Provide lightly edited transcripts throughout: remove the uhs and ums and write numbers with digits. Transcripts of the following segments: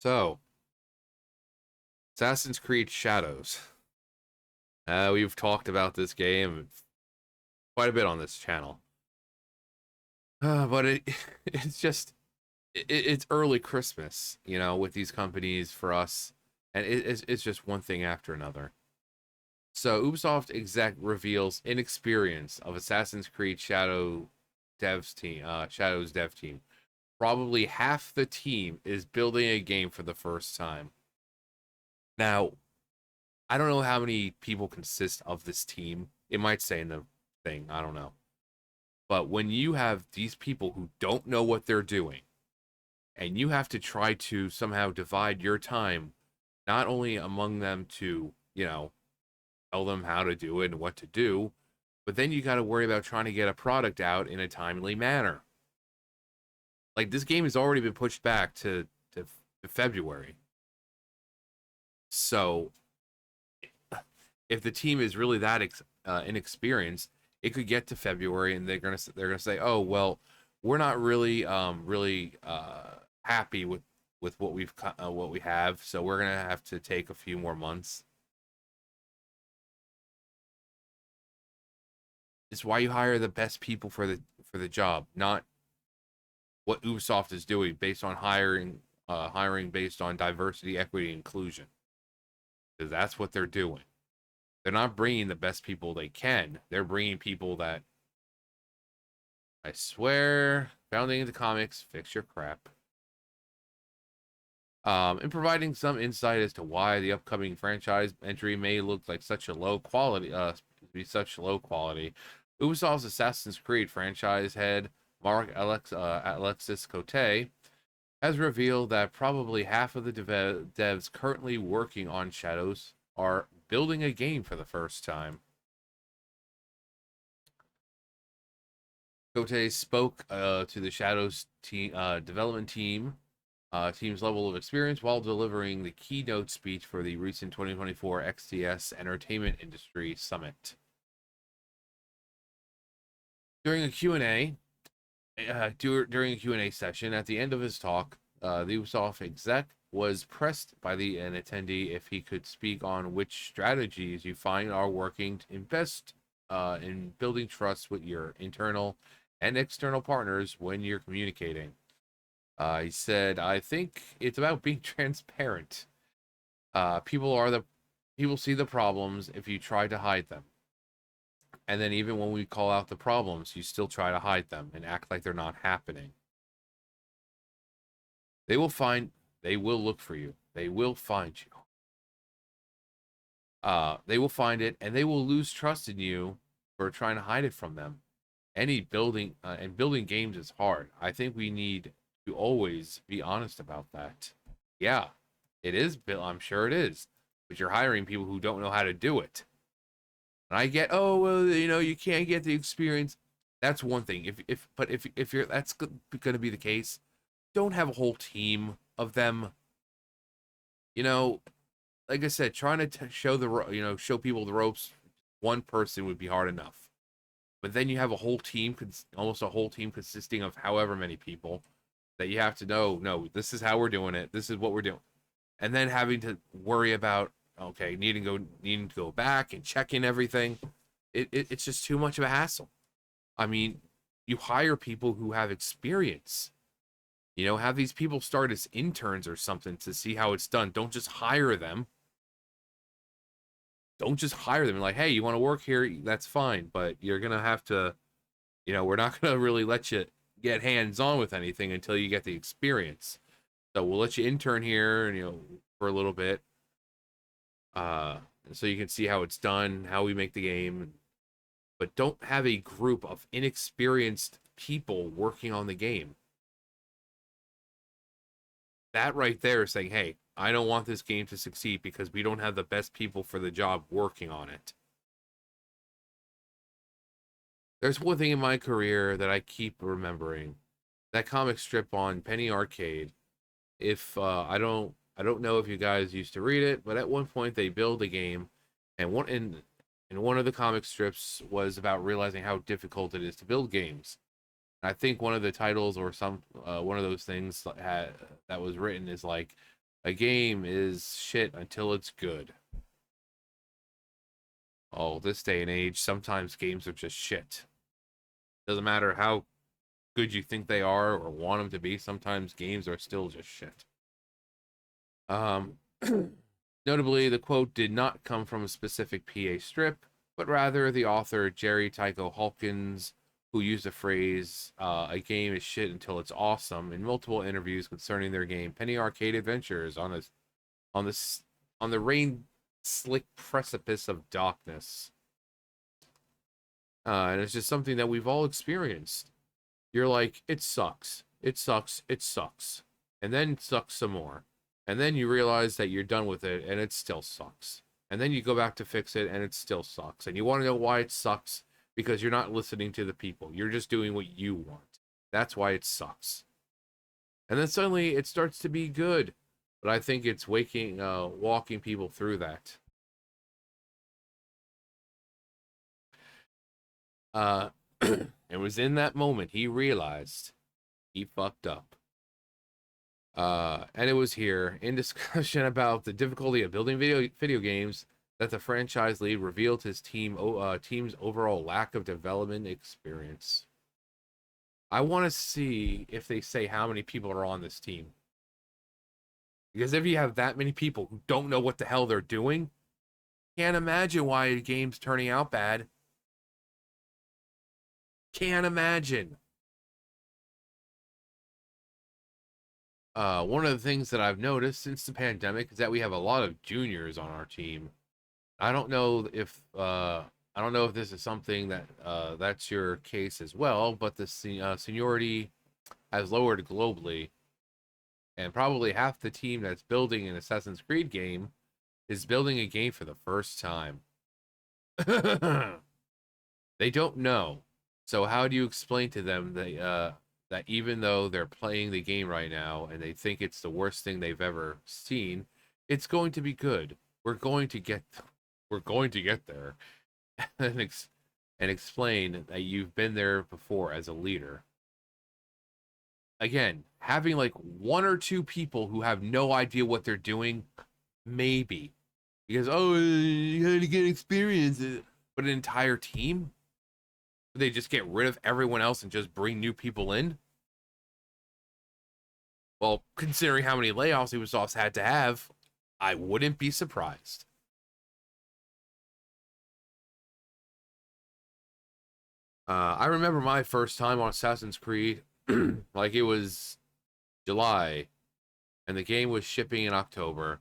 So, Assassin's Creed Shadows. We've talked about this game quite a bit on this channel. But it's just it's early Christmas, with these companies for us, and it's just one thing after another. So Ubisoft exec reveals inexperience of Assassin's Creed Shadows dev team. Probably half the team is building a game for the first time. Now, I don't know how many people consist of this team. It might say in the thing, I don't know. But when you have these people who don't know what they're doing, and you have to try to somehow divide your time, not only among them to, tell them how to do it and what to do, but then you got to worry about trying to get a product out in a timely manner. Like, this game has already been pushed back to February. So, if the team is really that inexperienced, it could get to February and they're gonna say, oh well, we're not really happy with what we have, so we're gonna have to take a few more months. It's why you hire the best people for the job, not what Ubisoft is doing based on hiring based on diversity, equity, inclusion, because that's what they're doing. They're not bringing the best people they can. They're bringing people that, I swear, founding the comics, fix your crap. And providing some insight as to why the upcoming franchise entry may look like such a low quality, be such low quality. Ubisoft's Assassin's Creed franchise head Alexis Cote has revealed that probably half of the devs currently working on Shadows are building a game for the first time. Cote spoke to the Shadows team, development team's level of experience while delivering the keynote speech for the recent 2024 XTS Entertainment Industry Summit. During a Q&A, during a Q&A session at the end of his talk, the Ubisoft exec was pressed by an attendee if he could speak on which strategies you find are working in best in building trust with your internal and external partners when you're communicating. He said, "I think it's about being transparent. People see the problems if you try to hide them, and then even when we call out the problems, you still try to hide them and act like they're not happening. They will find. They will look for you. They will find you. They will find it, and they will lose trust in you for trying to hide it from them. Any building and building games is hard. I think we need to always be honest about that. Yeah, it is, Bill. I'm sure it is. But you're hiring people who don't know how to do it. And I get, oh well, you can't get the experience. That's one thing. If you're that's going to be the case, don't have a whole team of them. You know, like I said, trying to show people the ropes. One person would be hard enough. But then you have a whole team, almost a whole team consisting of however many people that you have to know, no, this is how we're doing it. This is what we're doing. And then having to worry about, okay, needing to go back and check in everything. It's just too much of a hassle. I mean, you hire people who have experience. Have these people start as interns or something to see how it's done. Don't just hire them. Don't just hire them and like, hey, you want to work here? That's fine, but you're gonna have to, we're not gonna really let you get hands on with anything until you get the experience. So we'll let you intern here, and for a little bit, so you can see how it's done, how we make the game. But don't have a group of inexperienced people working on the game. That right there is saying, hey, I don't want this game to succeed because we don't have the best people for the job working on it. There's one thing in my career that I keep remembering. That comic strip on Penny Arcade. If I don't know if you guys used to read it, but at one point they build a game, and one of the comic strips was about realizing how difficult it is to build games. I think one of the titles or one of those things that was written is like A game is shit until it's good. Oh, this day and age, sometimes games are just shit. Doesn't matter how good you think they are or want them to be, sometimes games are still just shit. Um, Notably, the quote did not come from a specific PA strip, but rather the author Jerry Tycho Hawkins, who used the phrase "a game is shit until it's awesome" in multiple interviews concerning their game Penny Arcade Adventures on this on the rain slick precipice of darkness. And it's just something that we've all experienced. You're like, it sucks, it sucks, it sucks, and then it sucks some more, and then you realize that you're done with it and it still sucks, and then you go back to fix it and it still sucks, and you want to know why it sucks, because you're not listening to the people, you're just doing what you want. That's why it sucks. And then suddenly it starts to be good. But I think it's walking people through that. It was in that moment he realized he fucked up. And it was here in discussion about the difficulty of building video games that the franchise lead revealed his team's overall lack of development experience. I want to see if they say how many people are on this team. Because if you have that many people who don't know what the hell they're doing, can't imagine why a game's turning out bad. Can't imagine. One of the things that I've noticed since the pandemic is that we have a lot of juniors on our team. I don't know if this is something that that's your case as well, but the seniority has lowered globally, and probably half the team that's building an Assassin's Creed game is building a game for the first time. They don't know. So how do you explain to them that even though they're playing the game right now and they think it's the worst thing they've ever seen, it's going to be good. We're going to get there, and explain that you've been there before as a leader. Again, having like one or two people who have no idea what they're doing, maybe because oh, you had to get experience, but an entire team, they just get rid of everyone else and just bring new people in. Well, considering how many layoffs Ubisoft had to have, I wouldn't be surprised. I remember my first time on Assassin's Creed, like it was July, and the game was shipping in October.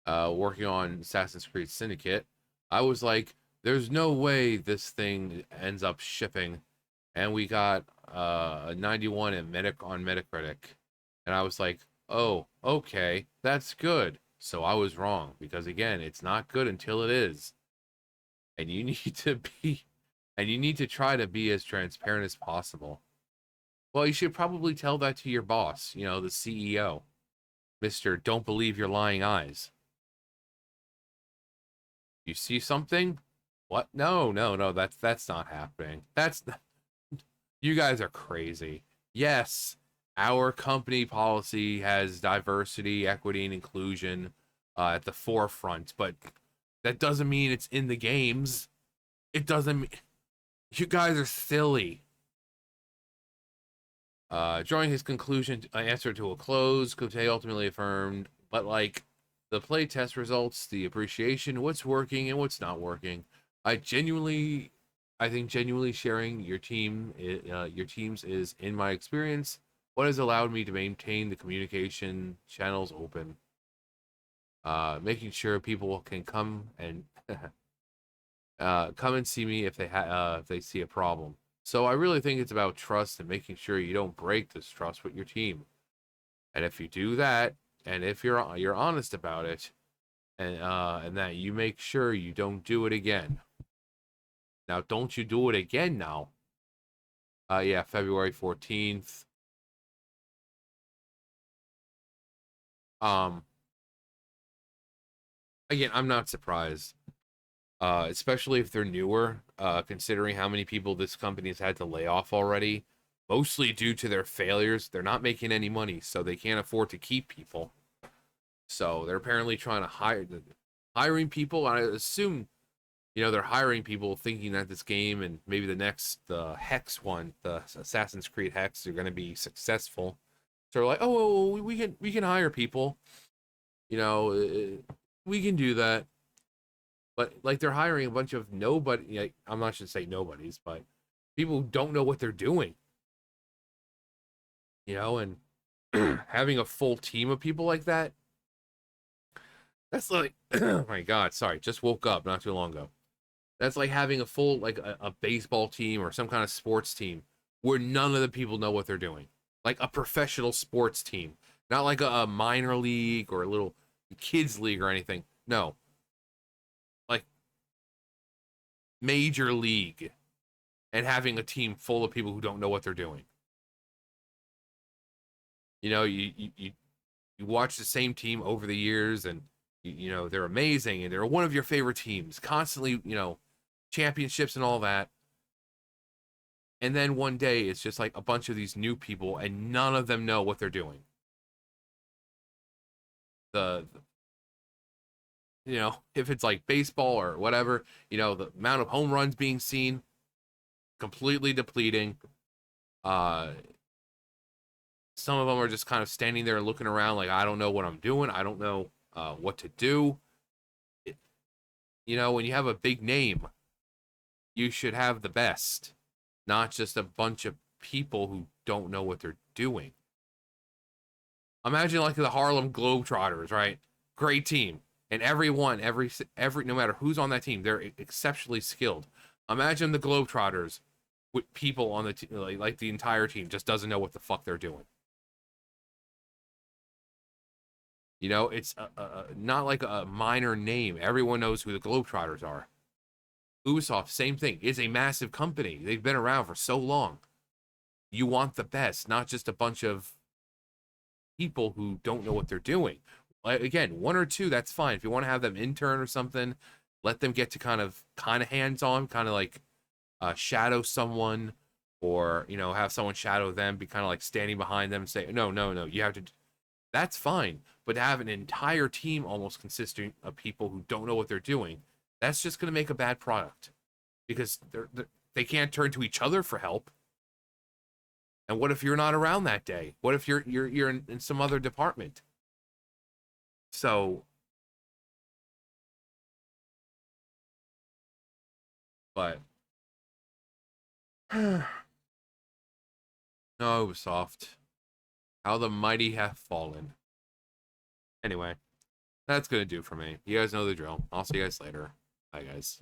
Working on Assassin's Creed Syndicate, I was like, "There's no way this thing ends up shipping," and we got a 91 on Metacritic, and I was like, "Oh, okay, that's good." So I was wrong because again, it's not good until it is, and you need to be, and you need to try to be as transparent as possible. Well, you should probably tell that to your boss, the CEO, Mister. Don't believe your lying eyes. You see something? What? No, no, no. That's not happening. You guys are crazy. Yes, our company policy has diversity, equity, and inclusion at the forefront, but that doesn't mean it's in the games. It doesn't mean you guys are silly. Drawing his conclusion, answer to a close, Cote ultimately affirmed, but like the playtest results, the appreciation, what's working and what's not working. I think genuinely sharing your teams is, in my experience, what has allowed me to maintain the communication channels open. Making sure people can come and come and see me if they see a problem. So I really think it's about trust and making sure you don't break this trust with your team. And if you do that, and if you're honest about it, and that you make sure you don't do it again. Now, don't you do it again now. Yeah, February 14th. Um, Again, I'm not surprised. Especially if they're newer, considering how many people this company has had to lay off already, mostly due to their failures. They're not making any money, so they can't afford to keep people. So they're apparently trying to hiring people. I assume they're hiring people thinking that this game and maybe the next Hex one, the Assassin's Creed Hex, are going to be successful. So they're like, oh, well, we can hire people. We can do that. But like they're hiring a bunch of nobody. Like, I'm not should say nobodies, but people who don't know what they're doing. And having a full team of people like that, that's like, oh my God, sorry, just woke up not too long ago. That's like having a full, like a baseball team or some kind of sports team where none of the people know what they're doing. Like a professional sports team, not like a minor league or a little kids league or anything. No, like major league, and having a team full of people who don't know what they're doing. You watch the same team over the years, and they're amazing, and they're one of your favorite teams, constantly, championships and all that. And then one day it's just like a bunch of these new people, and none of them know what they're doing. If it's like baseball or whatever, the amount of home runs being seen completely depleting. Uh, some of them are just kind of standing there looking around like, I don't know what I'm doing. I don't know what to do. When you have a big name, you should have the best, not just a bunch of people who don't know what they're doing. Imagine like the Harlem Globetrotters, right? Great team, and every no matter who's on that team, they're exceptionally skilled. Imagine the Globetrotters with people on the team, like the entire team just doesn't know what the fuck they're doing. It's not like a minor name. Everyone knows who the Globetrotters are. Ubisoft, same thing. It's a massive company. They've been around for so long. You want the best, not just a bunch of people who don't know what they're doing. Again, one or two, that's fine. If you want to have them intern or something, let them get to kind of hands on, kind of like shadow someone, or have someone shadow them, be kind of like standing behind them and say, no, no, no, you have to. That's fine. But to have an entire team almost consisting of people who don't know what they're doing, that's just going to make a bad product, because they can't turn to each other for help. And what if you're not around that day? What if you're in some other department? So, but no, Ubisoft, how the mighty have fallen. Anyway, that's gonna do for me. You guys know the drill. I'll see you guys later. Bye, guys.